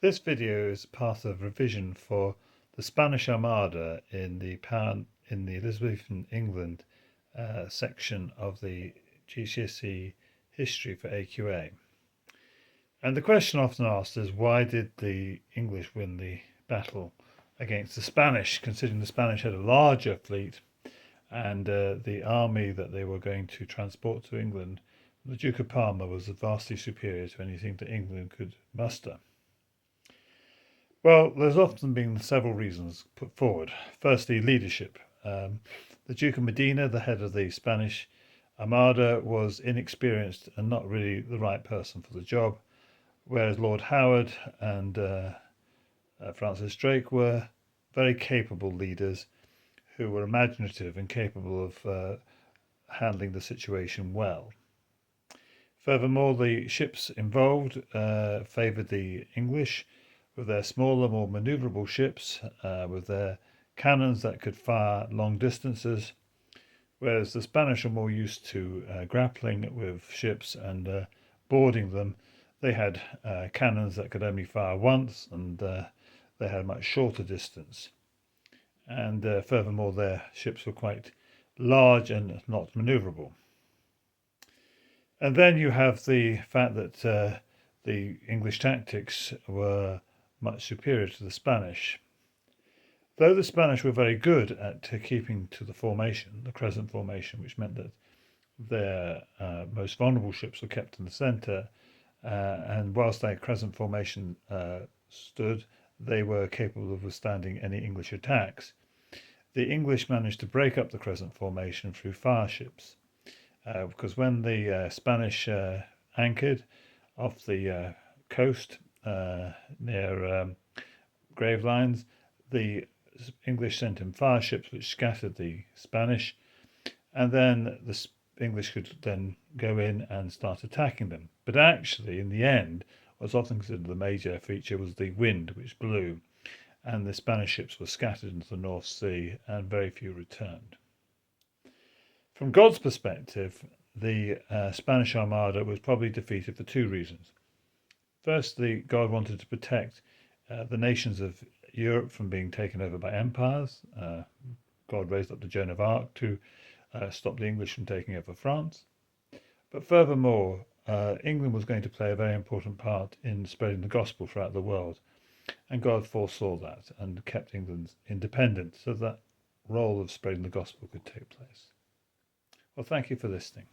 This video is part of revision for the Spanish Armada in the Elizabethan England section of the GCSE history for AQA. And the question often asked is, why did the English win the battle against the Spanish, considering the Spanish had a larger fleet and the army that they were going to transport to England, the Duke of Parma, was vastly superior to anything that England could muster. Well, there's often been several reasons put forward. Firstly, leadership. The Duke of Medina, the head of the Spanish Armada, was inexperienced and not really the right person for the job, whereas Lord Howard and Francis Drake were very capable leaders who were imaginative and capable of handling the situation well. Furthermore, the ships involved favoured the English with their smaller, more manoeuvrable ships, with their cannons that could fire long distances, whereas the Spanish are more used to grappling with ships and boarding them. They had cannons that could only fire once, and they had a much shorter distance. And furthermore, their ships were quite large and not manoeuvrable. And then you have the fact that the English tactics were much superior to the Spanish. Though the Spanish were very good at keeping to the formation, the crescent formation, which meant that their most vulnerable ships were kept in the centre, and whilst their crescent formation stood, they were capable of withstanding any English attacks. The English managed to break up the crescent formation through fire ships, because when the Spanish anchored off the coast near Gravelines, the English sent in fire ships which scattered the Spanish, and then the English could then go in and start attacking them. But actually, in the end, what's often considered the major feature was the wind which blew, and the Spanish ships were scattered into the North Sea and very few returned. From God's perspective, the Spanish Armada was probably defeated for two reasons. Firstly, God wanted to protect the nations of Europe from being taken over by empires. God raised up the Joan of Arc to stop the English from taking over France. But furthermore, England was going to play a very important part in spreading the gospel throughout the world. And God foresaw that and kept England independent so that role of spreading the gospel could take place. Well, thank you for listening.